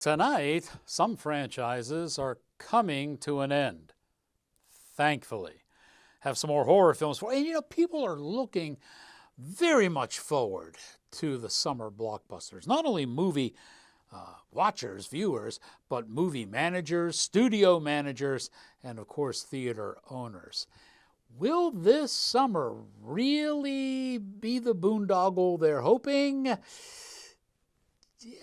Tonight, some franchises are coming to an end, thankfully. Have some more horror films for, and people are looking very much forward to the summer blockbusters. Not only movie watchers, viewers, but movie managers, studio managers, and of course, theater owners. Will this summer really be the boondoggle they're hoping?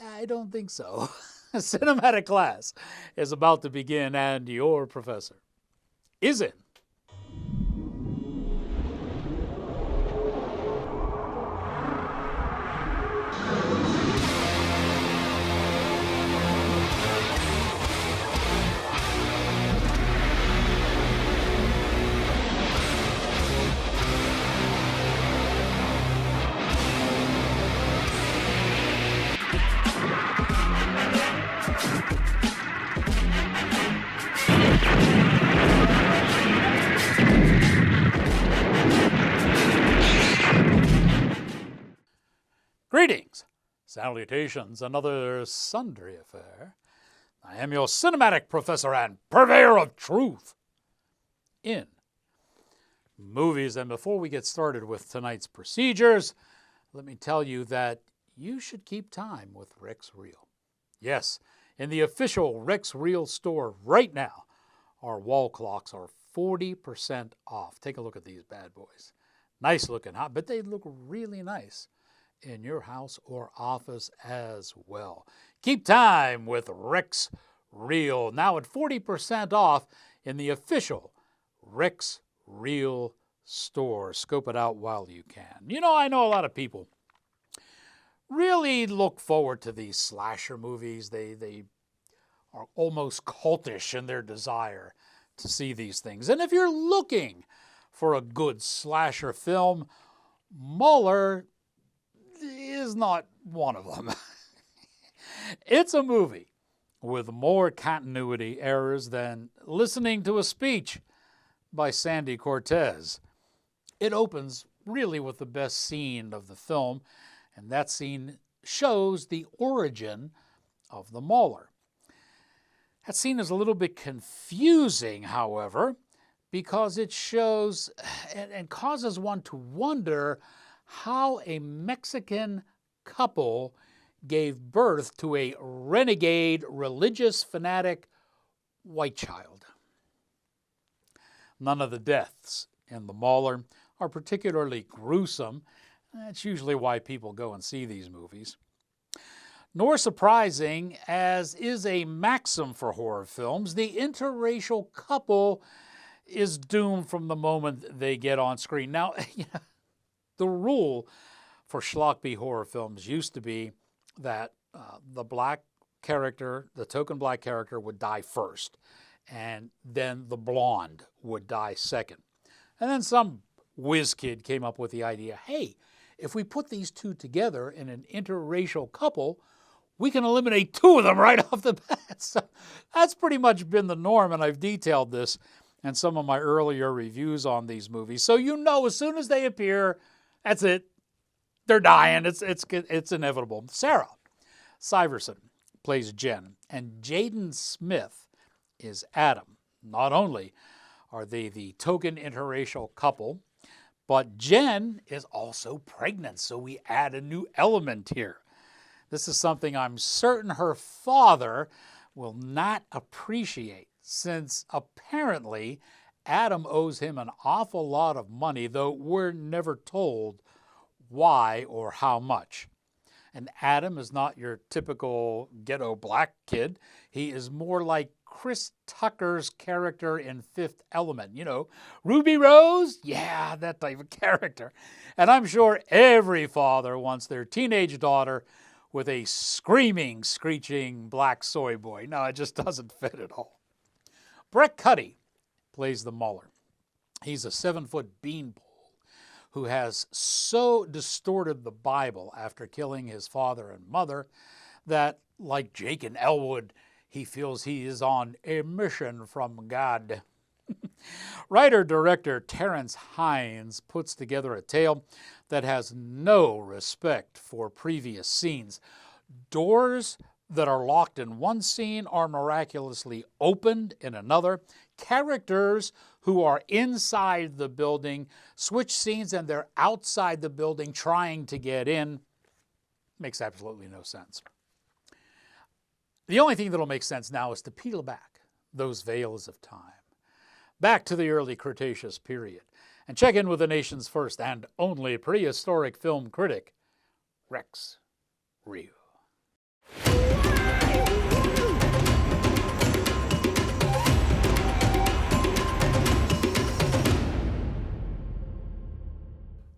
I don't think so. Cinematic class is about to begin, and your professor is in. Greetings, salutations, another sundry affair. I am your cinematic professor and purveyor of truth in movies. And before we get started with tonight's procedures, let me tell you that you should keep time with Rex Reel. Yes, in the official Rex Reel store right now, our wall clocks are 40% off. Take a look at these bad boys. Nice looking, huh? But they look really nice in your house or office as well. Keep time with Rex Reel, now at 40% off in the official Rex Reel store. Scope it out while you can. I know a lot of people really look forward to these slasher movies. They are almost cultish in their desire to see these things. And if you're looking for a good slasher film, Mauler is not one of them. It's a movie with more continuity errors than listening to a speech by Sandy Cortez. It opens really with the best scene of the film, and that scene shows the origin of the Mauler. That scene is a little bit confusing, however, because it shows and causes one to wonder how a Mexican couple gave birth to a renegade, religious fanatic white child. None of the deaths in the Mauler are particularly gruesome. That's usually why people go and see these movies. Nor surprising, as is a maxim for horror films, the interracial couple is doomed from the moment they get on screen. Now, the rule for schlocky horror films used to be that the black character, the token black character, would die first, and then the blonde would die second. And then some whiz kid came up with the idea, hey, if we put these two together in an interracial couple, we can eliminate two of them right off the bat. So that's pretty much been the norm, and I've detailed this in some of my earlier reviews on these movies. So as soon as they appear, that's it. They're dying. It's inevitable. Sarah Syverson plays Jen, and Jaden Smith is Adam. Not only are they the token interracial couple, but Jen is also pregnant, so we add a new element here. This is something I'm certain her father will not appreciate, since apparently Adam owes him an awful lot of money, though we're never told why or how much. And Adam is not your typical ghetto black kid. He is more like Chris Tucker's character in Fifth Element. Ruby Rose? Yeah, that type of character. And I'm sure every father wants their teenage daughter with a screaming, screeching black soy boy. No, it just doesn't fit at all. Brett Cuddy plays the Mauler. He's a 7-foot beanpole who has so distorted the Bible after killing his father and mother that, like Jake and Elwood, he feels he is on a mission from God. Writer-director Terrence Hines puts together a tale that has no respect for previous scenes. Doors that are locked in one scene are miraculously opened in another. Characters who are inside the building switch scenes and they're outside the building trying to get in. Makes absolutely no sense. The only thing that'll make sense now is to peel back those veils of time, back to the early Cretaceous period, and check in with the nation's first and only prehistoric film critic, Rex Ryu.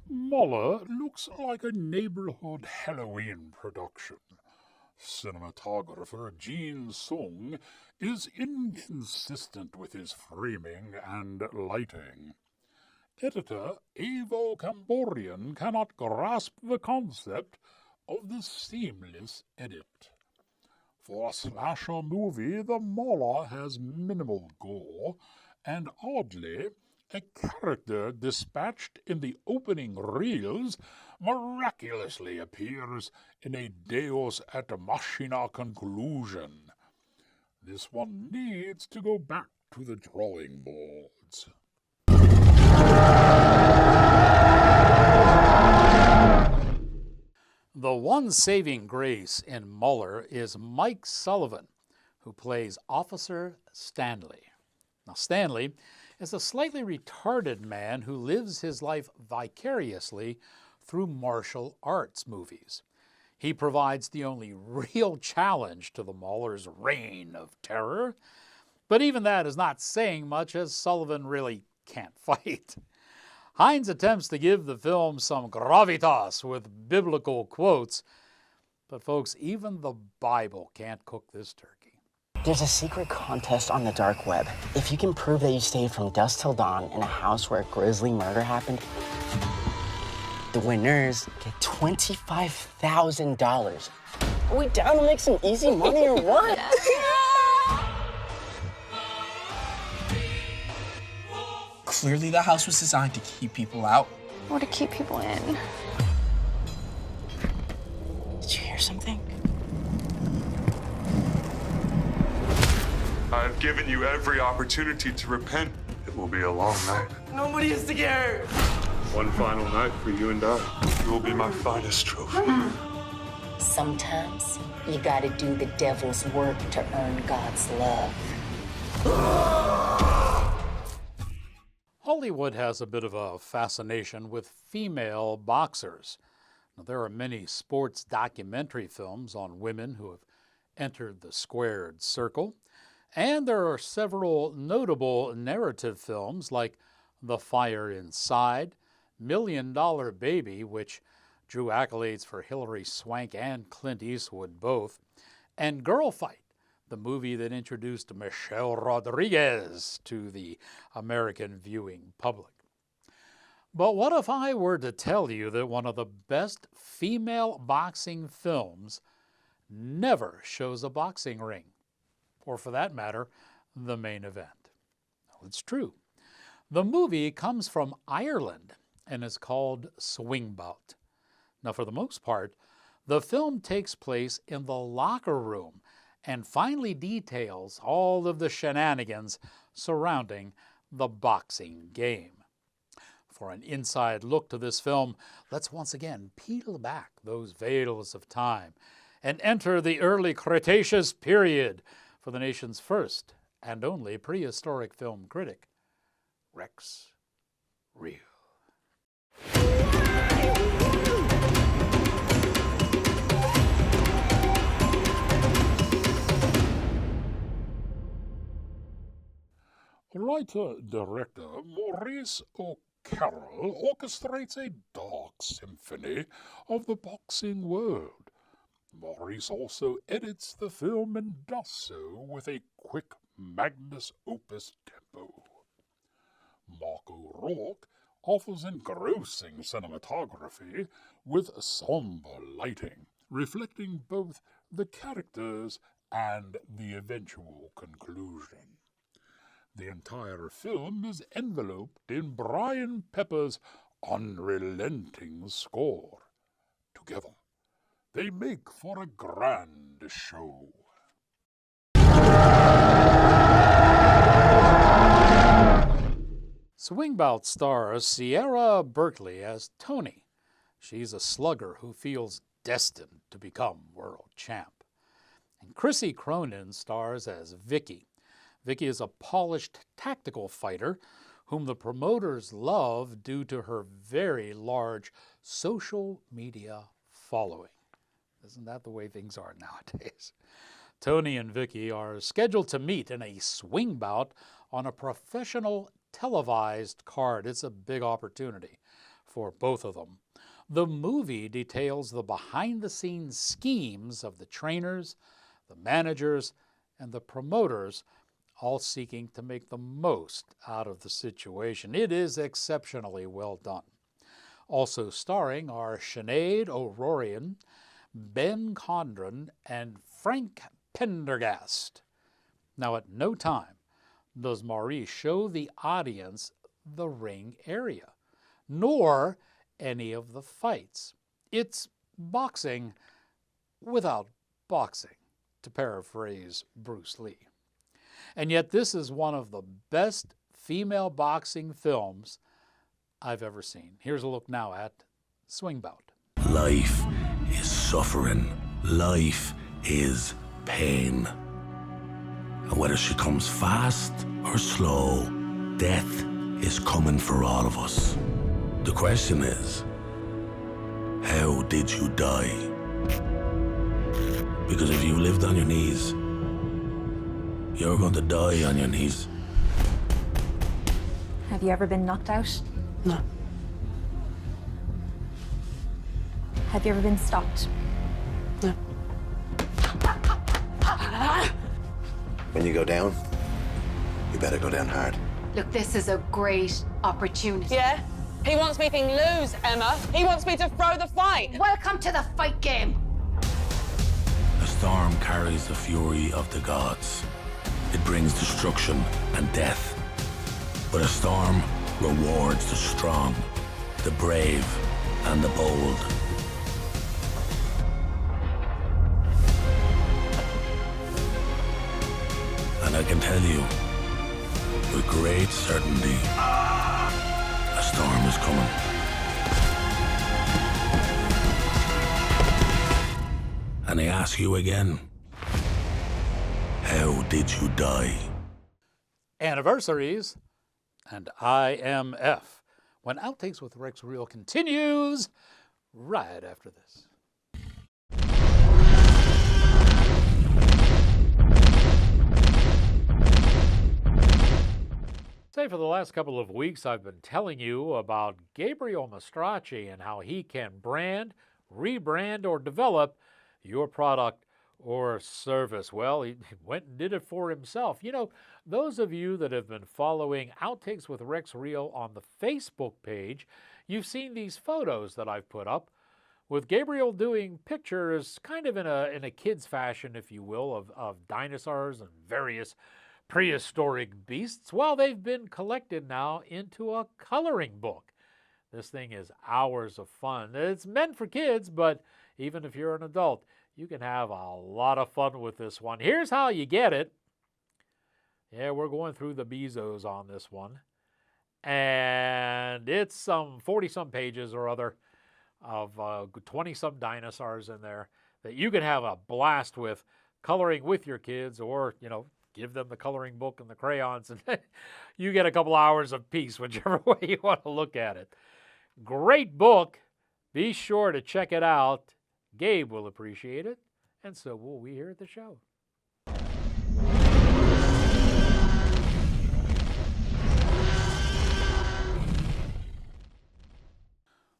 Muller looks like a neighborhood Halloween production. Cinematographer Gene Sung is inconsistent with his framing and lighting. Editor Avo Camborian cannot grasp the concept of the seamless edit. For a slasher movie, the Mauler has minimal gore, and oddly, a character dispatched in the opening reels miraculously appears in a Deus et Machina conclusion. This one needs to go back to the drawing boards. The one saving grace in Muller is Mike Sullivan, who plays Officer Stanley. Now, Stanley is a slightly retarded man who lives his life vicariously through martial arts movies. He provides the only real challenge to the Mauler's reign of terror, but even that is not saying much, as Sullivan really can't fight. Hines attempts to give the film some gravitas with biblical quotes, but folks, even the Bible can't cook this turkey. There's a secret contest on the dark web. If you can prove that you stayed from dusk till dawn in a house where a grisly murder happened, the winners get $25,000. Are we down to make some easy money or what? Clearly the house was designed to keep people out. Or to keep people in. Did you hear something? I've given you every opportunity to repent. It will be a long night. Nobody is scared. One final night for you and I. You will be my finest trophy. Sometimes you gotta do the devil's work to earn God's love. Hollywood has a bit of a fascination with female boxers. Now, there are many sports documentary films on women who have entered the squared circle, and there are several notable narrative films like The Fire Inside, $1 Million Baby, which drew accolades for Hilary Swank and Clint Eastwood both, and Girl Fight, the movie that introduced Michelle Rodriguez to the American viewing public. But what if I were to tell you that one of the best female boxing films never shows a boxing ring, or for that matter, the main event? Well, it's true. The movie comes from Ireland and is called Swing Bout. Now, for the most part, the film takes place in the locker room and finally details all of the shenanigans surrounding the boxing game. For an inside look to this film, let's once again peel back those veils of time and enter the early Cretaceous period for the nation's first and only prehistoric film critic, Rex Ryu. Writer-director Maurice O'Carroll orchestrates a dark symphony of the boxing world. Maurice also edits the film and does so with a quick magnus opus tempo. Mark O'Rourke offers engrossing cinematography with somber lighting, reflecting both the characters and the eventual conclusion. The entire film is enveloped in Brian Pepper's unrelenting score. Together, They make for a grand show. Swingbout stars Sierra Berkeley as Tony. She's a slugger who feels destined to become world champ. And Chrissy Cronin stars as Vicky. Vicky is a polished tactical fighter whom the promoters love due to her very large social media following. Isn't that the way things are nowadays? Tony and Vicky are scheduled to meet in a swing bout on a professional televised card. It's a big opportunity for both of them. The movie details the behind-the-scenes schemes of the trainers, the managers, and the promoters, all seeking to make the most out of the situation. It is exceptionally well done. Also starring are Sinead O'Rourke, Ben Condren, and Frank Pendergast. Now, at no time does Maurice show the audience the ring area, nor any of the fights. It's boxing without boxing, to paraphrase Bruce Lee. And yet this is one of the best female boxing films I've ever seen. Here's a look now at Swing Bout. Life is suffering. Life is pain. And whether she comes fast or slow, death is coming for all of us. The question is, how did you die? Because if you lived on your knees, you're going to die on your knees. Have you ever been knocked out? No. Have you ever been stopped? No. When you go down, you better go down hard. Look, this is a great opportunity. Yeah? He wants me to lose, Emma. He wants me to throw the fight. Welcome to the fight game. A storm carries the fury of the gods. It brings destruction and death. But a storm rewards the strong, the brave, and the bold. And I can tell you, with great certainty, a storm is coming. And I ask you again, how did you die? Anniversaries and IMF. When Outtakes with Rex Reel continues right after this. Say, for the last couple of weeks, I've been telling you about Gabriel Mastracci and how he can brand, rebrand, or develop your product or service. Well, he went and did it for himself. You know, those of you that have been following Outtakes with Rex Reel on the Facebook page, you've seen these photos that I've put up with Gabriel doing pictures kind of in a kid's fashion, if you will, of dinosaurs and various prehistoric beasts. Well, they've been collected now into a coloring book. This thing is hours of fun. It's meant for kids, but even if you're an adult, you can have a lot of fun with this one. Here's how you get it. Yeah, we're going through the Bezos on this one. And it's some 40-some pages or other of 20-some dinosaurs in there that you can have a blast with coloring with your kids, or, you know, give them the coloring book and the crayons, and you get a couple hours of peace, whichever way you want to look at it. Great book. Be sure to check it out. Gabe will appreciate it, and so will we here at the show.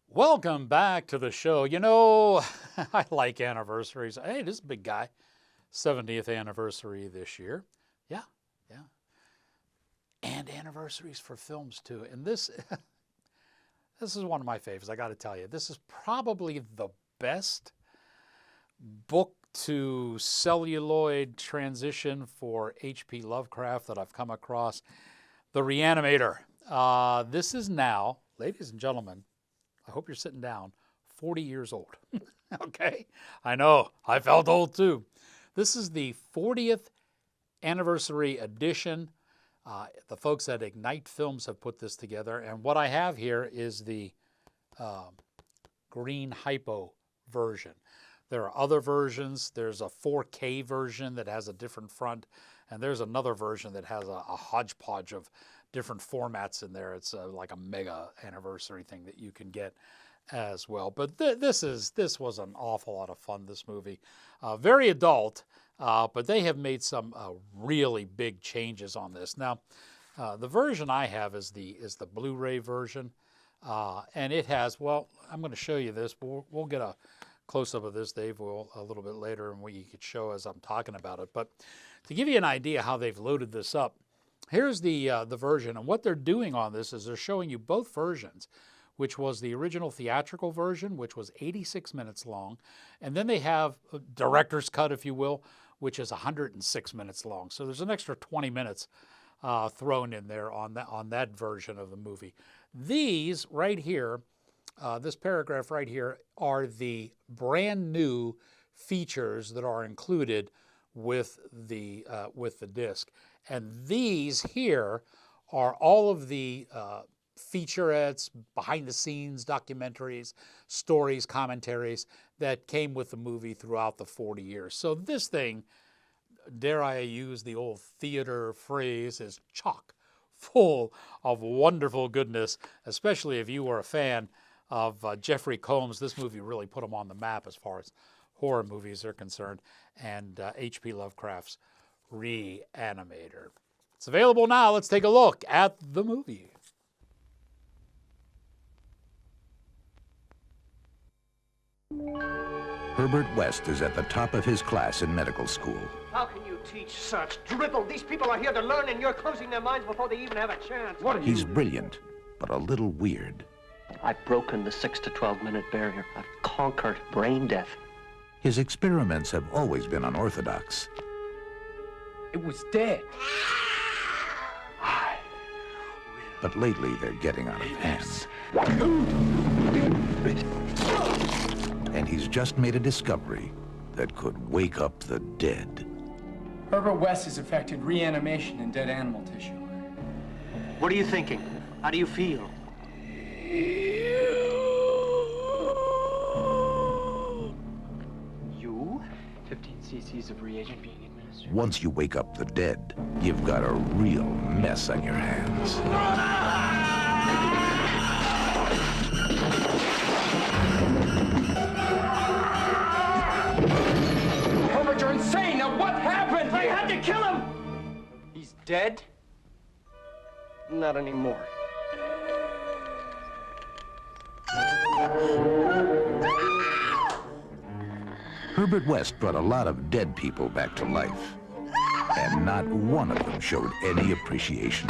Welcome back to the show. You know, I like anniversaries. Hey, this is a big guy. 70th anniversary this year. Yeah. And anniversaries for films, too. And this is one of my favorites, I got to tell you. This is probably the best book to celluloid transition for H.P. Lovecraft that I've come across. The Reanimator. This is now, ladies and gentlemen, I hope you're sitting down, 40 years old. Okay? I know, I felt old too. This is the 40th anniversary edition. The folks at Ignite Films have put this together, and what I have here is the green hypo version. There are other versions. There's a 4K version that has a different front, and there's another version that has a hodgepodge of different formats in there. It's like a mega anniversary thing that you can get as well. But this was an awful lot of fun, this movie. Very adult, but they have made some really big changes on this. Now, the version I have is the Blu-ray version, and it has, well, I'm going to show you this. We'll get a close-up of this, Dave, a little bit later, and what you could show as I'm talking about it. But to give you an idea how they've loaded this up, here's the version, and what they're doing on this is they're showing you both versions, which was the original theatrical version, which was 86 minutes long, and then they have a director's cut, if you will, which is 106 minutes long. So there's an extra 20 minutes thrown in there on that version of the movie. These right here, this paragraph right here, are the brand new features that are included with the disc, and these here are all of the featurettes, behind-the-scenes documentaries, stories, commentaries that came with the movie throughout the 40 years. So this thing, dare I use the old theater phrase, is chock full of wonderful goodness, especially if you were a fan of Jeffrey Combs. This movie really put him on the map as far as horror movies are concerned, and H.P. Lovecraft's Reanimator. It's available now. Let's take a look at the movie. Herbert West is at the top of his class in medical school. How can you teach such drivel? These people are here to learn, and you're closing their minds before they even have a chance. What are He's brilliant, but a little weird. I've broken the 6 to 12 minute barrier. I've conquered brain death. His experiments have always been unorthodox. It was dead. But lately they're getting out of hand. And he's just made a discovery that could wake up the dead. Herbert West has effected reanimation in dead animal tissue. What are you thinking? How do you feel? You? 15 cc's of reagent being administered. Once you wake up the dead, you've got a real mess on your hands. Herbert, you're insane! Now what happened? I had to kill him! He's dead? Not anymore. Herbert West brought a lot of dead people back to life, and not one of them showed any appreciation.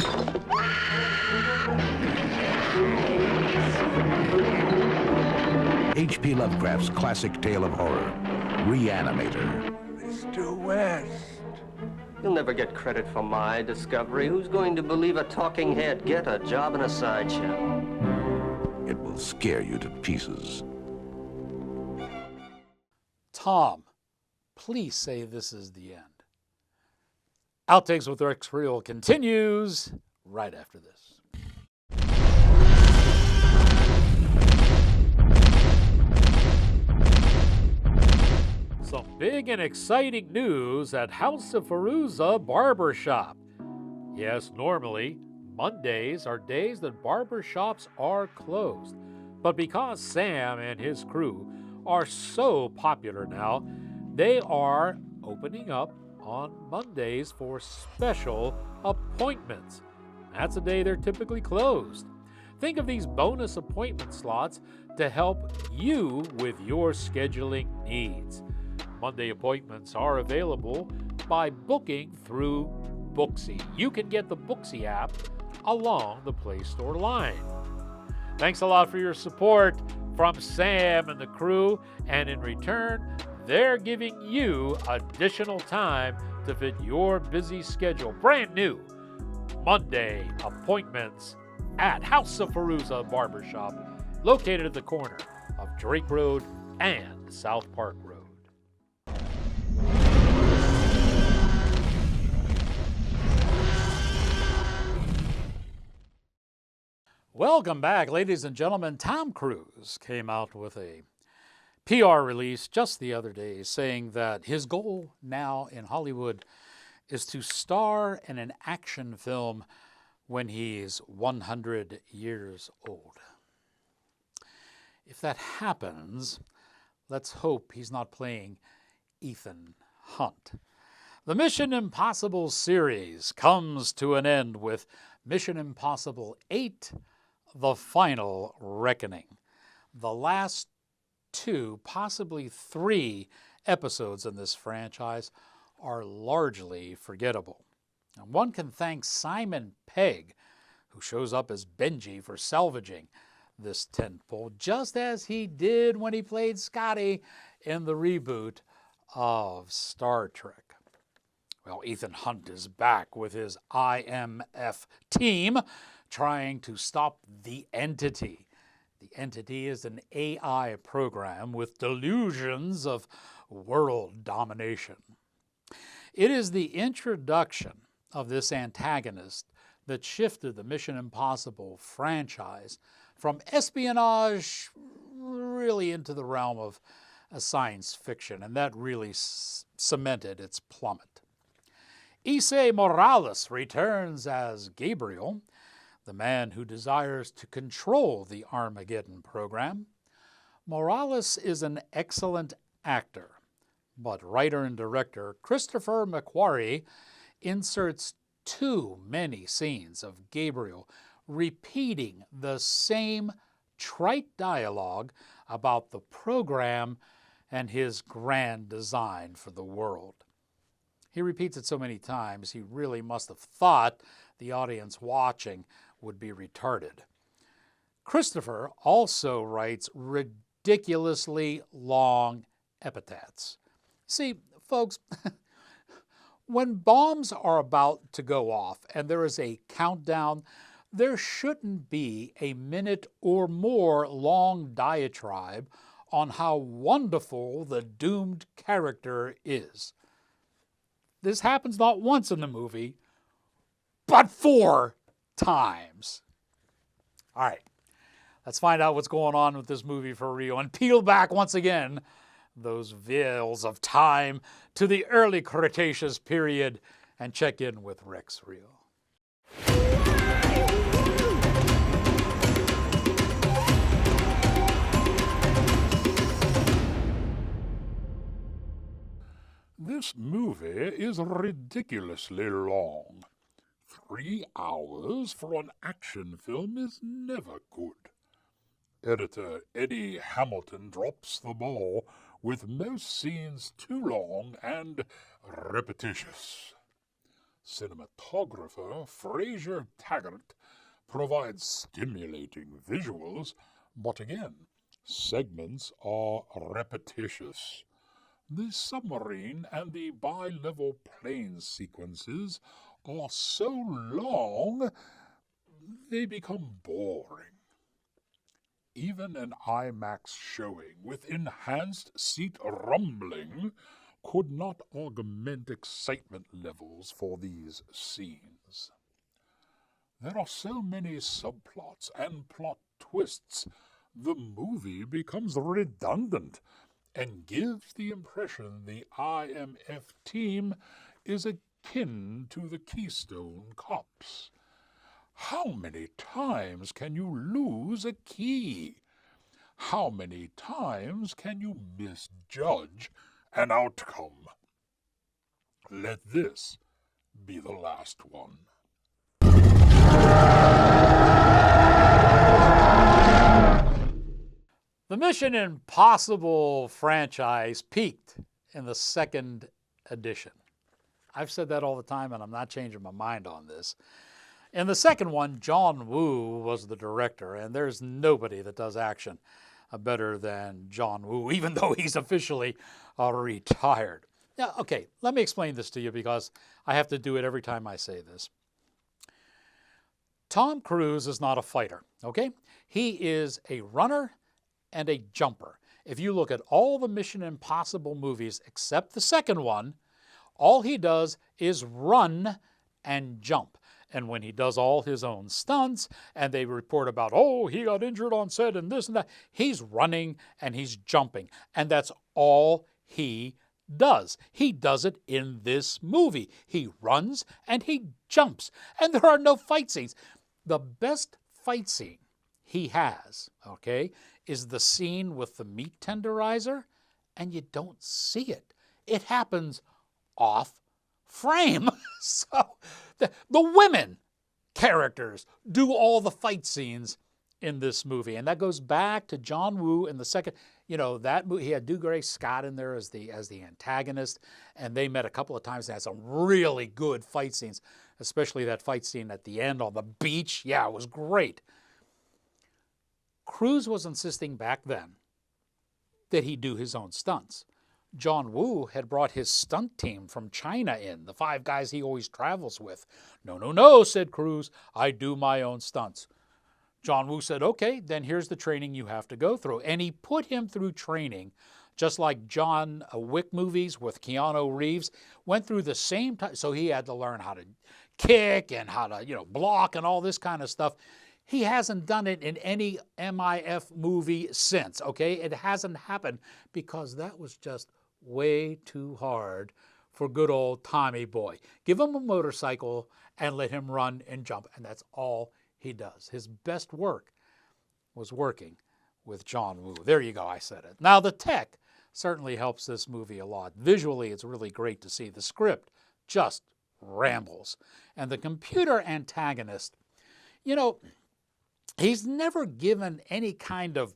H.P. Lovecraft's classic tale of horror, Reanimator. Mr. West. You'll never get credit for my discovery. Who's going to believe a talking head? Get a job in a sideshow. It will scare you to pieces. Tom, please say this is the end. Outtakes with Rex Reel continues right after this. Some big and exciting news at House of Fairuza Barbershop. Yes, normally, Mondays are days that barbershops are closed. But because Sam and his crew are so popular now, they are opening up on Mondays for special appointments. That's a day they're typically closed. Think of these bonus appointment slots to help you with your scheduling needs. Monday appointments are available by booking through Booksy. You can get the Booksy app along the Play Store line. Thanks a lot for your support from Sam and the crew, and in return, they're giving you additional time to fit your busy schedule. Brand new Monday appointments at House of Fairuza Barbershop, located at the corner of Drake Road and South Park Road. Welcome back, ladies and gentlemen. Tom Cruise came out with a PR release just the other day saying that his goal now in Hollywood is to star in an action film when he's 100 years old. If that happens, let's hope he's not playing Ethan Hunt. The Mission Impossible series comes to an end with Mission Impossible 8, The Final Reckoning. The last 2, possibly 3 episodes in this franchise are largely forgettable. And one can thank Simon Pegg, who shows up as Benji, for salvaging this tentpole, just as he did when he played Scotty in the reboot of Star Trek. Well, Ethan Hunt is back with his IMF team trying to stop the Entity. The Entity is an AI program with delusions of world domination. It is the introduction of this antagonist that shifted the Mission Impossible franchise from espionage really into the realm of science fiction, and that really cemented its plummet. Issei Morales returns as Gabriel, the man who desires to control the Armageddon program. Morales is an excellent actor, but writer and director Christopher McQuarrie inserts too many scenes of Gabriel repeating the same trite dialogue about the program and his grand design for the world. He repeats it so many times, he really must have thought the audience watching would be retarded. Christopher also writes ridiculously long epithets. See, folks, when bombs are about to go off and there is a countdown, there shouldn't be a minute or more long diatribe on how wonderful the doomed character is. This happens not once in the movie, but 4 times. All right, let's find out what's going on with this movie for real and peel back once again those veils of time to the early Cretaceous period and check in with Rex Real. This movie is ridiculously long. 3 hours for an action film is never good. Editor Eddie Hamilton drops the ball with most scenes too long and repetitious. Cinematographer Fraser Taggart provides stimulating visuals, but again, segments are repetitious. The submarine and the bi-level plane sequences are so long, they become boring. Even an IMAX showing with enhanced seat rumbling could not augment excitement levels for these scenes. There are so many subplots and plot twists, the movie becomes redundant and gives the impression the IMF team is akin to the Keystone Cops. How many times can you lose a key? How many times can you misjudge an outcome? Let this be the last one. The Mission Impossible franchise peaked in the 2nd edition. I've said that all the time, and I'm not changing my mind on this. In the second one, John Woo was the director, and there's nobody that does action better than John Woo, even though he's officially retired. Now, okay, let me explain this to you because I have to do it every time I say this. Tom Cruise is not a fighter, okay? He is a runner and a jumper. If you look at all the Mission Impossible movies except the second one, all he does is run and jump. And when he does all his own stunts and they report about, oh, he got injured on set and this and that, he's running and he's jumping. And that's all he does. He does it in this movie. He runs and he jumps. And there are no fight scenes. The best fight scene he has, okay, is the scene with the meat tenderizer, and you don't see it. It happens off frame. So the women characters do all the fight scenes in this movie. And that goes back to John Woo in the second, that movie. He had Dougray Scott in there as the antagonist, and they met a couple of times and had some really good fight scenes, especially that fight scene at the end on the beach. Yeah, it was great. Cruise was insisting back then that he do his own stunts. John Woo had brought his stunt team from China in, the 5 guys he always travels with. No, said Cruise, I do my own stunts. John Woo said, okay, then here's the training you have to go through. And he put him through training, just like John Wick movies with Keanu Reeves, went through the same time. So he had to learn how to kick and how to, block and all this kind of stuff. He hasn't done it in any MIF movie since, okay? It hasn't happened because that was just way too hard for good old Tommy Boy. Give him a motorcycle and let him run and jump, and that's all he does. His best work was working with John Woo. There you go, I said it. Now, the tech certainly helps this movie a lot. Visually, it's really great to see. The script just rambles. And the computer antagonist, he's never given any kind of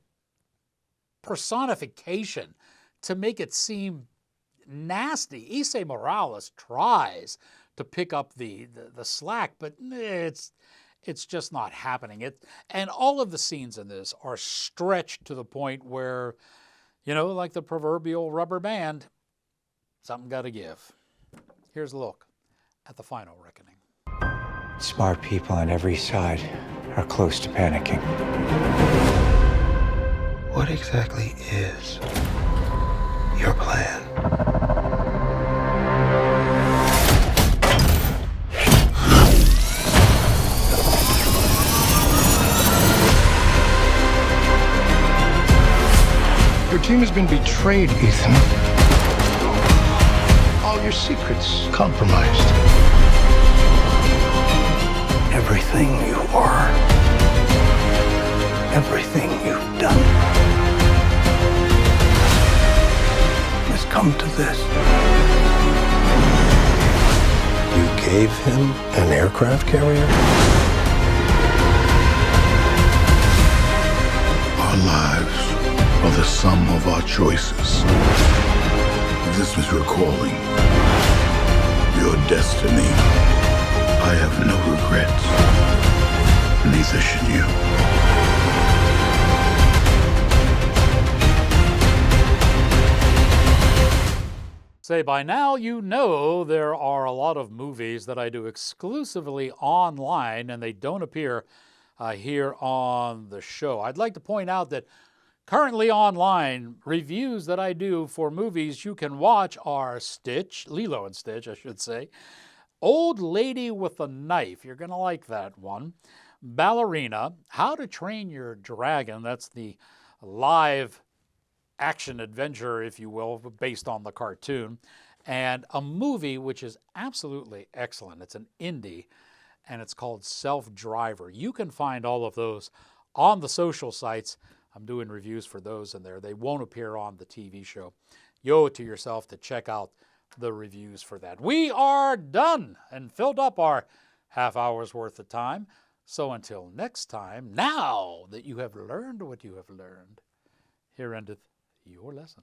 personification to make it seem nasty. Issei Morales tries to pick up the slack, but it's just not happening. And all of the scenes in this are stretched to the point where, like the proverbial rubber band, something got to give. Here's a look at the final reckoning. Smart people on every side are close to panicking. What exactly is your plan? Your team has been betrayed, Ethan. All your secrets compromised. Everything you are, everything you've done, has come to this. You gave him an aircraft carrier? Our lives are the sum of our choices. If this was your calling, your destiny, I have no regrets. Neither should you. Say, by now you know there are a lot of movies that I do exclusively online and they don't appear here on the show. I'd like to point out that currently online, reviews that I do for movies you can watch are Stitch, Lilo and Stitch, I should say, Old Lady with a Knife, you're going to like that one, Ballerina, How to Train Your Dragon, that's the live action adventure, if you will, based on the cartoon, and a movie which is absolutely excellent. It's an indie, and it's called Self-Driver. You can find all of those on the social sites. I'm doing reviews for those in there. They won't appear on the TV show. You owe it to yourself to check out the reviews for that. We are done and filled up our half hour's worth of time. So until next time, now that you have learned what you have learned, here endeth your lesson.